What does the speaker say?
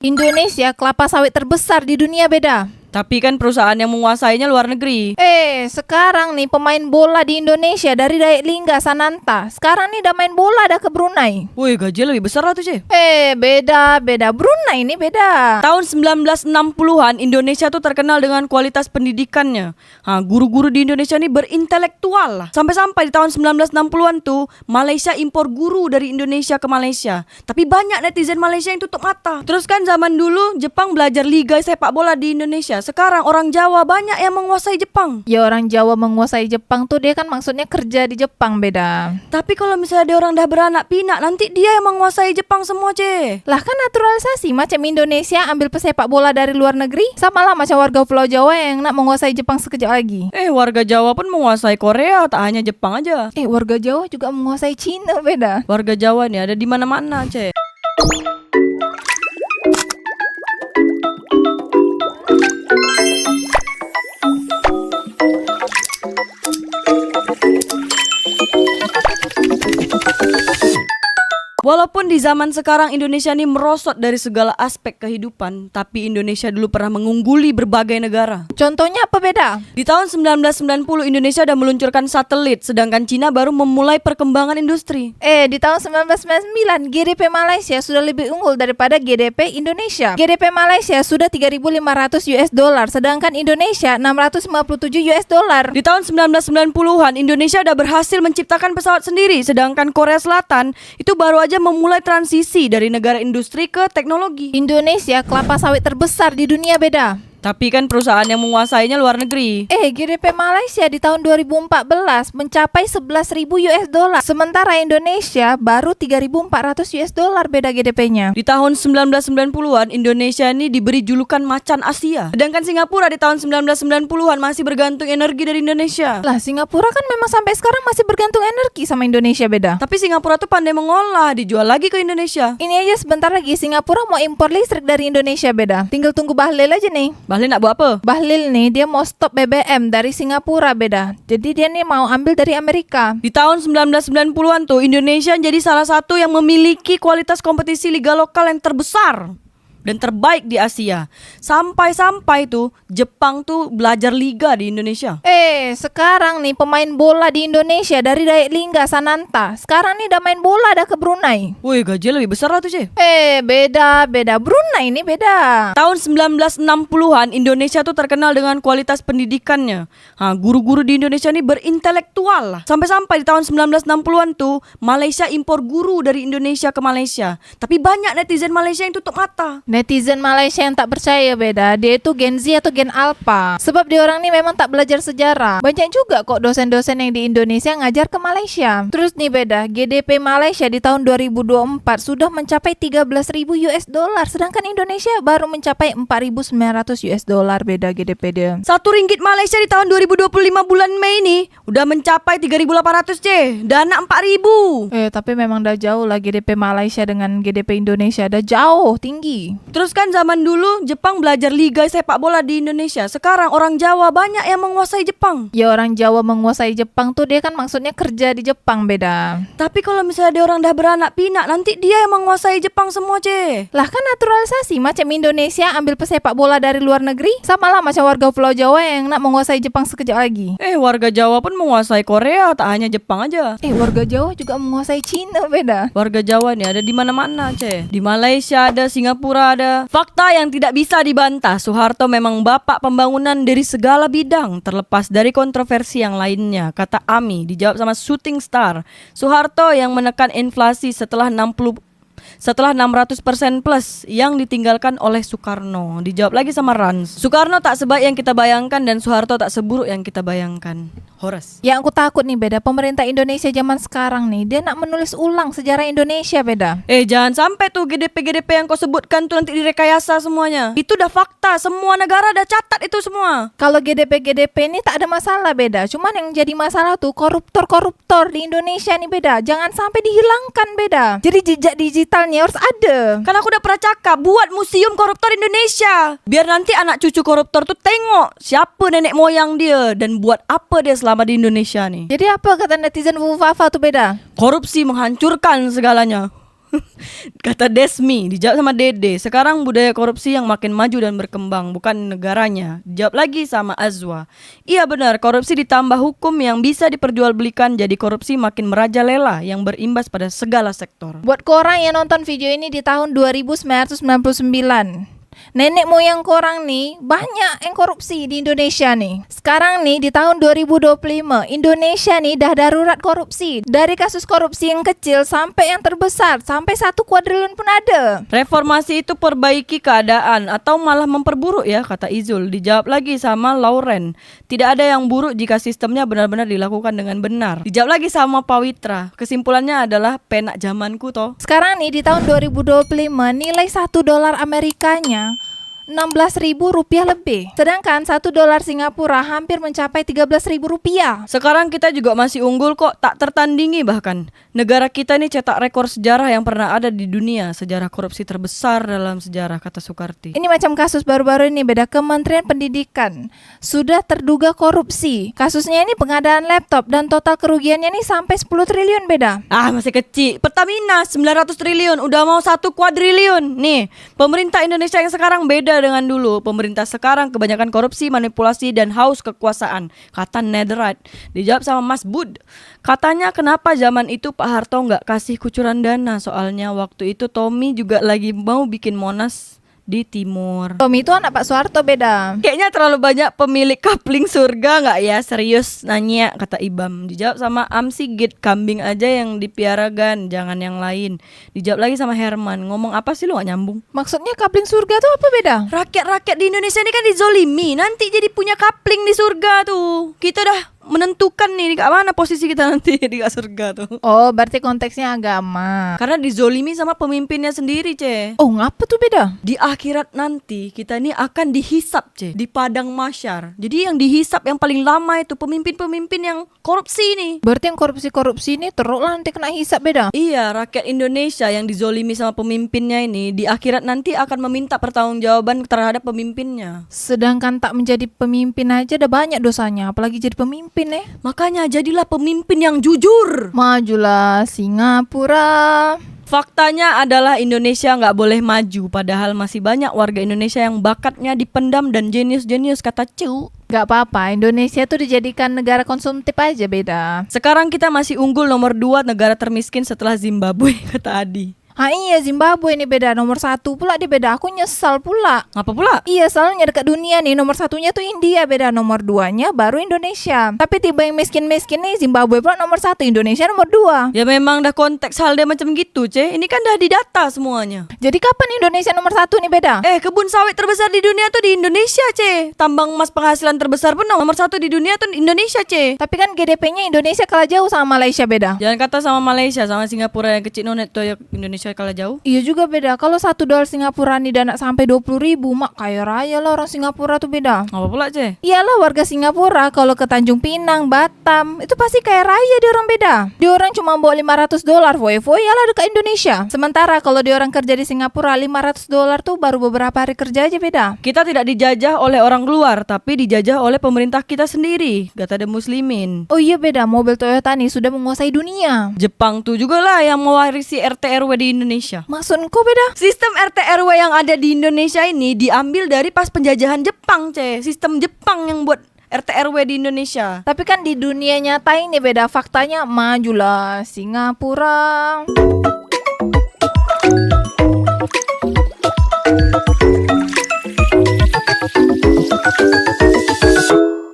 Indonesia kelapa sawit terbesar di dunia beda. Tapi kan perusahaan yang menguasainya luar negeri. Sekarang nih pemain bola di Indonesia dari Dayak Lingga Sananta. Sekarang nih udah main bola ada ke Brunei. Wih, gaji lebih besar lah tuh, Ce. Beda. Brunei ini beda. Tahun 1960-an Indonesia tuh terkenal dengan kualitas pendidikannya. Guru-guru di Indonesia ini berintelektual lah. Sampai-sampai di tahun 1960-an tuh Malaysia impor guru dari Indonesia ke Malaysia. Tapi banyak netizen Malaysia yang tutup mata. Terus kan zaman dulu Jepang belajar liga sepak bola di Indonesia. Sekarang orang Jawa banyak yang menguasai Jepang. Ya orang Jawa menguasai Jepang tuh dia kan maksudnya kerja di Jepang beda. Tapi kalau misalnya dia orang dah beranak pinak, nanti dia yang menguasai Jepang semua, Ce. Lah kan naturalisasi macam Indonesia ambil pesepak bola dari luar negeri. Sama lah macam warga Pulau Jawa yang nak menguasai Jepang sekejap lagi. Warga Jawa pun menguasai Korea, tak hanya Jepang aja. Warga Jawa juga menguasai Cina beda. Warga Jawa nih ada di mana-mana, Ce. Walaupun di zaman sekarang Indonesia ini merosot dari segala aspek kehidupan, tapi Indonesia dulu pernah mengungguli berbagai negara. Contohnya apa beda? Di tahun 1990 Indonesia sudah meluncurkan satelit, sedangkan Cina baru memulai perkembangan industri. Di tahun 1999 GDP Malaysia sudah lebih unggul daripada GDP Indonesia. GDP Malaysia sudah 3.500 US dollar, sedangkan Indonesia 657 US dollar. Di tahun 1990-an Indonesia sudah berhasil menciptakan pesawat sendiri, sedangkan Korea Selatan itu baru aja memulai transisi dari negara industri ke teknologi. Indonesia kelapa sawit terbesar di dunia beda. Tapi kan perusahaan yang menguasainya luar negeri. GDP Malaysia di tahun 2014 mencapai 11.000 US dollar. Sementara Indonesia baru 3.400 US dollar beda GDP-nya. Di tahun 1990-an Indonesia ini diberi julukan macan Asia. Sedangkan Singapura di tahun 1990-an masih bergantung energi dari Indonesia. Lah Singapura kan memang sampai sekarang masih bergantung energi sama Indonesia beda. Tapi Singapura tuh pandai mengolah, dijual lagi ke Indonesia. Ini aja sebentar lagi Singapura mau impor listrik dari Indonesia beda. Tinggal tunggu Bahlil aja nih. Bahlil nak buat apa? Bahlil nih dia mau stop BBM dari Singapura beda. Jadi dia nih mau ambil dari Amerika. Di tahun 1990-an tuh Indonesia jadi salah satu yang memiliki kualitas kompetisi liga lokal yang terbesar dan terbaik di Asia. Sampai-sampai tuh Jepang tuh belajar liga di Indonesia. Sekarang nih pemain bola di Indonesia dari Dayak Lingga Sananta. Sekarang nih udah main bola ada ke Brunei. Wih, gaji lebih besar lah tuh, Ce. Beda. Brunei ini beda. Tahun 1960-an Indonesia tuh terkenal dengan kualitas pendidikannya. Guru-guru di Indonesia ini berintelektual lah. Sampai-sampai di tahun 1960-an tuh Malaysia impor guru dari Indonesia ke Malaysia. Tapi banyak netizen Malaysia yang tutup mata. Netizen Malaysia yang tak percaya beda. Dia itu Gen Z atau Gen Alpha. Sebab dia orang ini memang tak belajar sejarah. Banyak juga kok dosen-dosen yang di Indonesia ngajar ke Malaysia. Terus nih beda, GDP Malaysia di tahun 2024 sudah mencapai 13.000 US dollar, sedangkan Indonesia baru mencapai 4.900 US dollar beda GDP dia. RM1 Malaysia di tahun 2025 bulan Mei ini udah mencapai 3.800, C. Dana 4.000. Tapi memang dah jauh lah GDP Malaysia dengan GDP Indonesia, dah jauh tinggi. Terus kan zaman dulu Jepang belajar liga sepak bola di Indonesia. Sekarang orang Jawa banyak yang menguasai Jepang. Ya orang Jawa menguasai Jepang tuh dia kan maksudnya kerja di Jepang beda. Tapi kalau misalnya dia orang dah beranak pinak, nanti dia yang menguasai Jepang semua, Ce. Lah kan naturalisasi macam Indonesia ambil pesepak bola dari luar negeri. Sama lah macam warga Pulau Jawa yang nak menguasai Jepang sekejap lagi. Warga Jawa pun menguasai Korea, tak hanya Jepang aja. Warga Jawa juga menguasai Cina beda. Warga Jawa nih ada di mana-mana, Ce. Di Malaysia ada, Singapura ada. Fakta yang tidak bisa dibantah, Soeharto memang bapak pembangunan dari segala bidang, terlepas dari kontroversi yang lainnya, kata Ami. Dijawab sama Shooting Star. Soeharto yang menekan inflasi setelah 600% plus yang ditinggalkan oleh Soekarno. Dijawab lagi sama Rans. Soekarno tak sebaik yang kita bayangkan dan Soeharto tak seburuk yang kita bayangkan. Horas. Yang aku takut nih beda, pemerintah Indonesia zaman sekarang nih, dia nak menulis ulang sejarah Indonesia beda. Jangan sampai tuh GDP yang kau sebutkan tuh nanti direkayasa semuanya. Itu udah fakta, semua negara udah catat itu semua. Kalau GDP ini tak ada masalah beda. Cuman yang jadi masalah tuh koruptor di Indonesia nih beda. Jangan sampai dihilangkan beda. Jadi jejak digitalnya harus ada. Kan aku udah pernah cakap, buat museum koruptor Indonesia. Biar nanti anak cucu koruptor tuh tengok siapa nenek moyang dia dan buat apa dia selama di Indonesia nih. Jadi apa kata netizen Wufafa tuh beda? Korupsi menghancurkan segalanya. Kata Desmi, dijawab sama Dede. Sekarang budaya korupsi yang makin maju dan berkembang, bukan negaranya. Dijawab lagi sama Azwa. Iya benar, korupsi ditambah hukum yang bisa diperjualbelikan, jadi korupsi makin merajalela yang berimbas pada segala sektor. Buat korang yang nonton video ini di tahun 2999, nenek moyang korang nih banyak yang korupsi di Indonesia nih. Sekarang nih di tahun 2025 Indonesia nih dah darurat korupsi. Dari kasus korupsi yang kecil sampai yang terbesar, sampai 1 kuadriliun pun ada. Reformasi itu perbaiki keadaan atau malah memperburuk ya, kata Izul. Dijawab lagi sama Lauren. Tidak ada yang buruk jika sistemnya benar-benar dilakukan dengan benar. Dijawab lagi sama Pawitra. Kesimpulannya adalah penak zamanku toh. Sekarang nih di tahun 2025 nilai $1 Amerikanya 16.000 rupiah lebih. Sedangkan $1 Singapura hampir mencapai 13.000 rupiah. Sekarang kita juga masih unggul kok, tak tertandingi bahkan. Negara kita ini cetak rekor sejarah yang pernah ada di dunia. Sejarah korupsi terbesar dalam sejarah, kata Soekarti. Ini macam kasus baru-baru ini beda. Kementerian Pendidikan sudah terduga korupsi. Kasusnya ini pengadaan laptop dan total kerugiannya ini sampai 10 triliun beda. Ah, masih kecil. Pertamina 900 triliun, udah mau 1 kuadriliun. Nih, pemerintah Indonesia yang sekarang beda dengan dulu. Pemerintah sekarang kebanyakan korupsi, manipulasi, dan haus kekuasaan, kata Netherite. Dijawab sama Mas Bud. Katanya kenapa zaman itu Pak Harto nggak kasih kucuran dana, soalnya waktu itu Tommy juga lagi mau bikin Monas di Timur. Tommy itu anak Pak Soeharto beda. Kayaknya terlalu banyak pemilik kapling surga nggak ya? Serius nanya, kata Ibam. Dijawab sama Amsi Git, kambing aja yang dipiarakan, jangan yang lain. Dijawab lagi sama Herman, ngomong apa sih lu gak nyambung? Maksudnya kapling surga tuh apa beda? Rakyat-rakyat di Indonesia ini kan dizolimi, nanti jadi punya kapling di surga tuh. Kita dah menentukan nih di mana posisi kita nanti di surga tuh. Oh, berarti konteksnya agama. Karena dizolimi sama pemimpinnya sendiri, Ce. Oh, ngapa tuh beda? Di akhirat nanti kita ini akan dihisap, Ce, di padang mahsyar. Jadi yang dihisap yang paling lama itu pemimpin-pemimpin yang korupsi nih. Berarti yang korupsi-korupsi ini terus lah nanti kena hisap beda. Iya, rakyat Indonesia yang dizolimi sama pemimpinnya ini di akhirat nanti akan meminta pertanggungjawaban terhadap pemimpinnya. Sedangkan tak menjadi pemimpin aja udah banyak dosanya, apalagi jadi pemimpin nih. Makanya jadilah pemimpin yang jujur. Majulah Singapura. Faktanya adalah Indonesia nggak boleh maju, padahal masih banyak warga Indonesia yang bakatnya dipendam dan jenius-jenius, kata Cu. Gak apa-apa, Indonesia tuh dijadikan negara konsumtif aja beda. Sekarang kita masih unggul nomor 2 negara termiskin setelah Zimbabwe, kata Adi. Iya, Zimbabwe ini beda, nomor 1 pula dia beda. Aku nyesal pula. Ngapa pula? Iya, soalnya dekat dunia nih, nomor 1-nya tuh India beda, nomor 2-nya baru Indonesia. Tapi tiba yang miskin-miskin nih, Zimbabwe pula nomor 1, Indonesia nomor 2. Ya memang dah konteks hal dia macam gitu, Ce. Ini kan dah didata semuanya. Jadi kapan Indonesia nomor 1 nih beda? Kebun sawit terbesar di dunia tuh di Indonesia, Ce. Tambang emas penghasilan terbesar pun nomor 1 di dunia tuh Indonesia, Ce. Tapi kan GDP-nya Indonesia kalah jauh sama Malaysia beda. Jangan kata sama Malaysia, sama Singapura yang kecil nonet tuh ya, Indonesia kalah jauh. Iya juga beda. Kalau $1 Singapura nih dan sampai 20.000, mak kaya raya lah orang Singapura tuh beda. Apa pula, Ce? Iyalah warga Singapura kalau ke Tanjung Pinang, Batam, itu pasti kaya raya dia orang beda. Dia orang cuma bawa $500 foya-foya lah dekat Indonesia. Sementara kalau dia orang kerja di Singapura, $500 tuh baru beberapa hari kerja aja beda. Kita tidak dijajah oleh orang luar, tapi dijajah oleh pemerintah kita sendiri, kata The Muslimin. Oh iya beda, mobil Toyota nih sudah menguasai dunia. Jepang tuh juga lah yang mewarisi RT RW di Indonesia. Maksudku beda? Sistem RT RW yang ada di Indonesia ini diambil dari pas penjajahan Jepang, Ce. Sistem Jepang yang buat RT RW di Indonesia. Tapi kan di dunia nyata ini beda. Faktanya majulah Singapura.